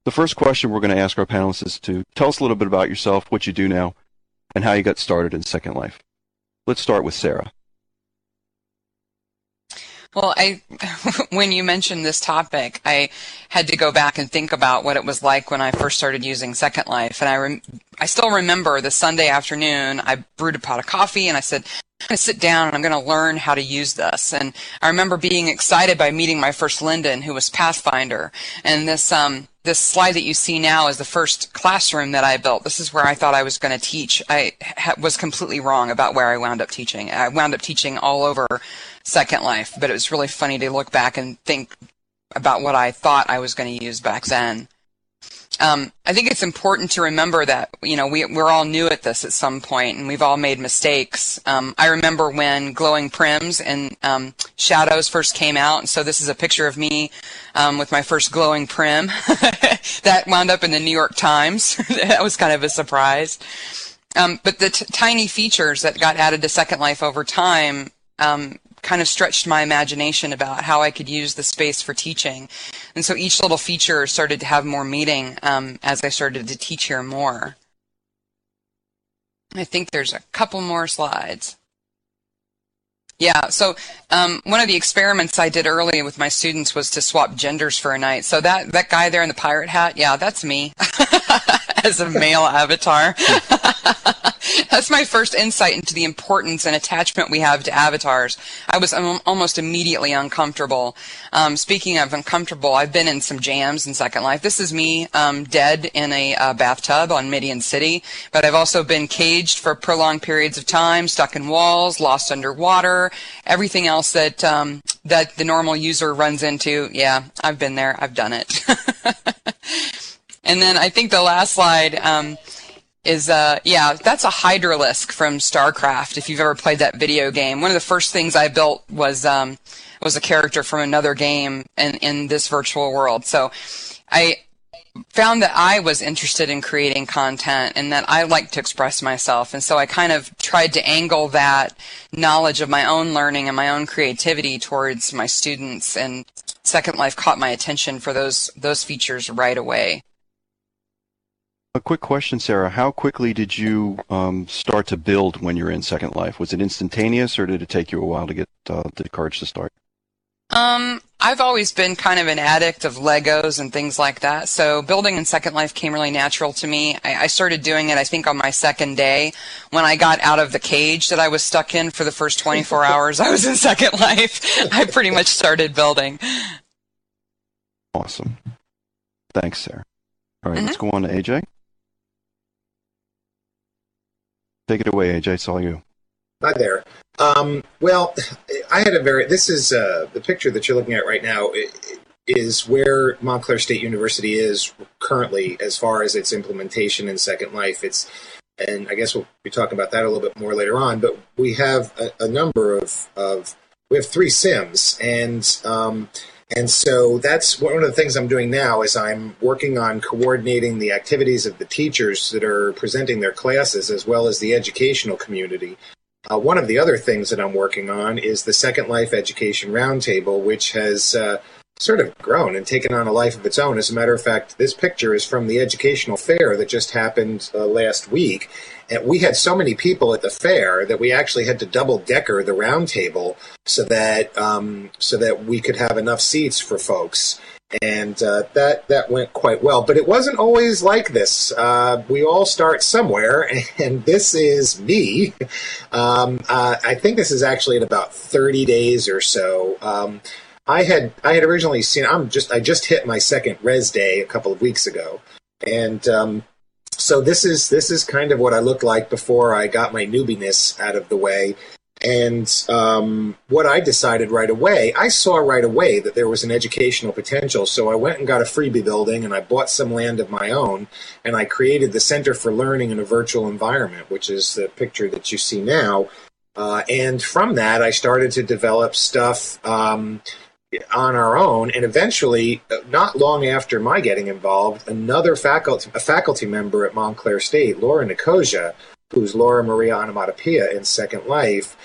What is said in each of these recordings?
The first question we're going to ask our panelists is to tell us a little bit about yourself, what you do now, and how you got started in Second Life. Let's start with Sarah. Well, when you mentioned this topic, I had to go back and think about what it was like when I first started using Second Life. And I still remember the Sunday afternoon, I brewed a pot of coffee and I said, I'm going to sit down and I'm going to learn how to use this. And I remember being excited by meeting my first Lyndon, who was Pathfinder. And this slide that you see now is the first classroom that I built. This is where I thought I was going to teach. I was completely wrong about where I wound up teaching. I wound up teaching all over Second Life, but it was really funny to look back and think about what I thought I was going to use back then. I think it's important to remember that, we're all new at this at some point, and we've all made mistakes. I remember when glowing prims and shadows first came out, and so this is a picture of me with my first glowing prim. That wound up in the New York Times. That was kind of a surprise. But the tiny features that got added to Second Life over time kind of stretched my imagination about how I could use the space for teaching. And so each little feature started to have more meaning as I started to teach here more. I think there's a couple more slides. Yeah, so one of the experiments I did early with my students was to swap genders for a night. So that guy there in the pirate hat, yeah, that's me as a male avatar. That's my first insight into the importance and attachment we have to avatars. I was almost immediately uncomfortable. Speaking of uncomfortable, I've been in some jams in Second Life. This is me dead in a bathtub on Midian City, but I've also been caged for prolonged periods of time, stuck in walls, lost underwater, everything else that the normal user runs into. Yeah, I've been there. I've done it. And then I think the last slide is, that's a Hydralisk from StarCraft, if you've ever played that video game. One of the first things I built was a character from another game in this virtual world. So I found that I was interested in creating content and that I like to express myself. And so I kind of tried to angle that knowledge of my own learning and my own creativity towards my students. And Second Life caught my attention for those features right away. A quick question, Sarah. How quickly did you start to build when you're in Second Life? Was it instantaneous, or did it take you a while to get the courage to start? I've always been kind of an addict of Legos and things like that, so building in Second Life came really natural to me. I started doing it, I think, on my second day. When I got out of the cage that I was stuck in for the first 24 hours I was in Second Life, I pretty much started building. Awesome. Thanks, Sarah. All right, let's go on to AJ. Take it away, AJ. It's all you. Hi there. Well, I had this is the picture that you're looking at right now is where Montclair State University is currently as far as its implementation in Second Life. And I guess we'll be talking about that a little bit more later on, but we have a number we have 3 sims, and so that's one of the things I'm doing now is I'm working on coordinating the activities of the teachers that are presenting their classes as well as the educational community. One of the other things that I'm working on is the Second Life Education Roundtable, which has sort of grown and taken on a life of its own. As a matter of fact, this picture is from the educational fair that just happened last week. And we had so many people at the fair that we actually had to double-decker the roundtable so that we could have enough seats for folks. And that went quite well. But it wasn't always like this. We all start somewhere, and this is me. I think this is actually in about 30 days or so. I had originally seen. I just hit my second res day a couple of weeks ago, and so this is kind of what I looked like before I got my newbiness out of the way. And what I decided right away, I saw right away that there was an educational potential. So I went and got a freebie building, and I bought some land of my own, and I created the Center for Learning in a Virtual Environment, which is the picture that you see now. And from that, I started to develop stuff on our own, and eventually, not long after my getting involved, a faculty member at Montclair State, Laura Nicosia, who's Laura Maria Onomatopoeia in Second Life,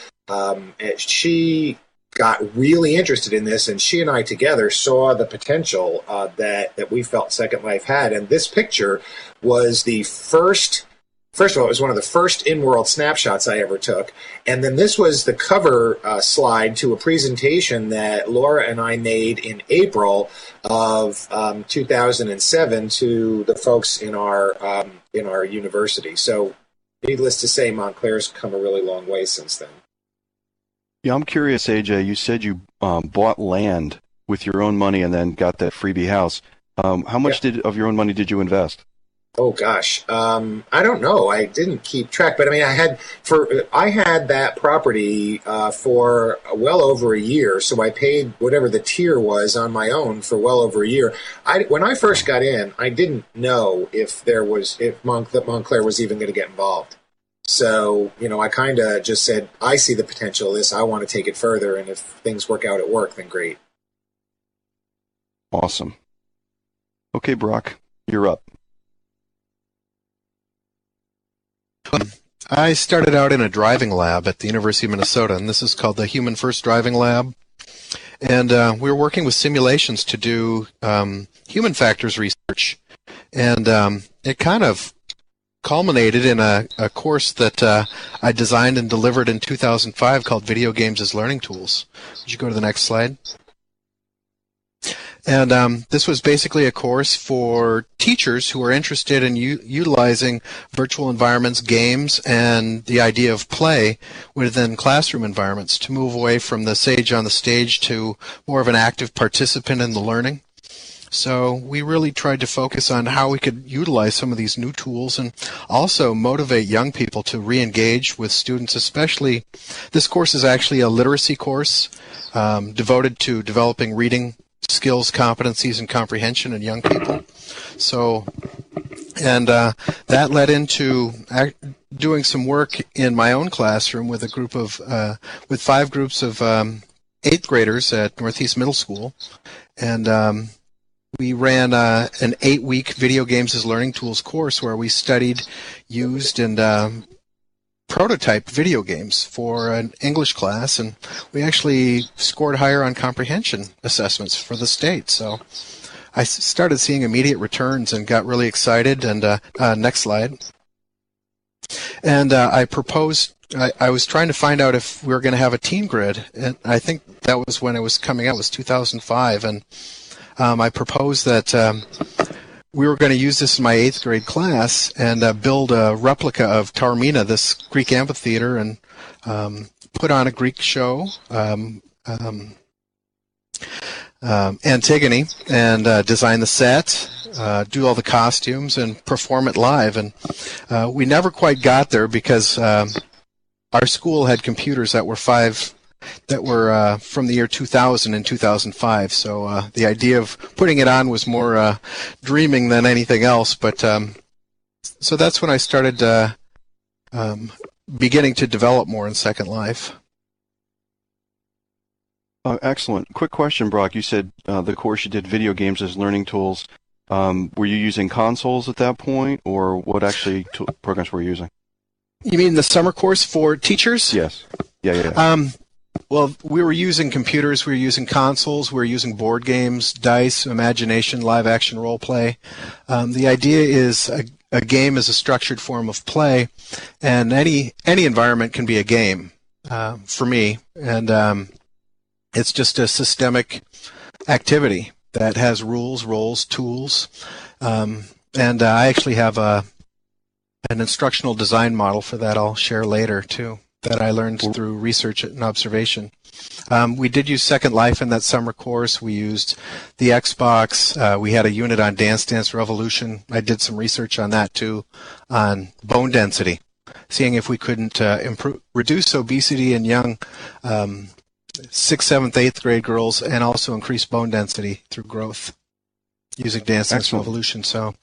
she got really interested in this, and she and I together saw the potential that we felt Second Life had. And this picture was the first. First of all, it was one of the first in-world snapshots I ever took. And then this was the cover slide to a presentation that Laura and I made in April of 2007 to the folks in our university. So needless to say, Montclair's come a really long way since then. Yeah, I'm curious, AJ. You said you bought land with your own money and then got that freebie house. How much of your own money did you invest? Oh gosh, I don't know. I didn't keep track, but I mean, I had that property for well over a year, so I paid whatever the tier was on my own for well over a year. When I first got in, I didn't know if Montclair was even going to get involved. So, I kind of just said, I see the potential of this. I want to take it further, and if things work out at work, then great. Awesome. Okay, Brock, you're up. I started out in a driving lab at the University of Minnesota, and this is called the Human First Driving Lab. And we were working with simulations to do human factors research. And it kind of culminated in a course that I designed and delivered in 2005 called Video Games as Learning Tools. Would you go to the next slide? And this was basically a course for teachers who are interested in utilizing virtual environments, games, and the idea of play within classroom environments to move away from the sage on the stage to more of an active participant in the learning. So we really tried to focus on how we could utilize some of these new tools and also motivate young people to re-engage with students, especially this course is actually a literacy course devoted to developing reading skills, competencies, and comprehension in young people. So, and that led into doing some work in my own classroom with a group of, with 5 groups of 8th graders at Northeast Middle School, and we ran an 8-week Video Games as Learning Tools course where we studied, used, and prototype video games for an English class, and we actually scored higher on comprehension assessments for the state. So I started seeing immediate returns and got really excited. And next slide. And I proposed, I was trying to find out if we were going to have a teen grid, and I think that was when it was coming out, it was 2005, and I proposed that we were going to use this in my 8th grade class and build a replica of Taormina, this Greek amphitheater, and put on a Greek show, Antigone, and design the set, do all the costumes, and perform it live. And we never quite got there because our school had computers that were from the year 2000 and 2005. So the idea of putting it on was more dreaming than anything else. But so that's when I started beginning to develop more in Second Life. Excellent. Quick question, Brock. You said the course you did Video Games as Learning Tools. Were you using consoles at that point, or what actually programs were you using? You mean the summer course for teachers? Yes. Yeah. Well, we were using computers, we were using consoles, we were using board games, dice, imagination, live-action role play. The idea is a game is a structured form of play, and any environment can be a game for me. And it's just a systemic activity that has rules, roles, tools. And I actually have an instructional design model for that I'll share later, too, that I learned through research and observation. We did use Second Life in that summer course. We used the Xbox. We had a unit on Dance Dance Revolution. I did some research on that, too, on bone density, seeing if we couldn't reduce obesity in young 6th, 7th, 8th grade girls and also increase bone density through growth using Dance Dance Revolution. So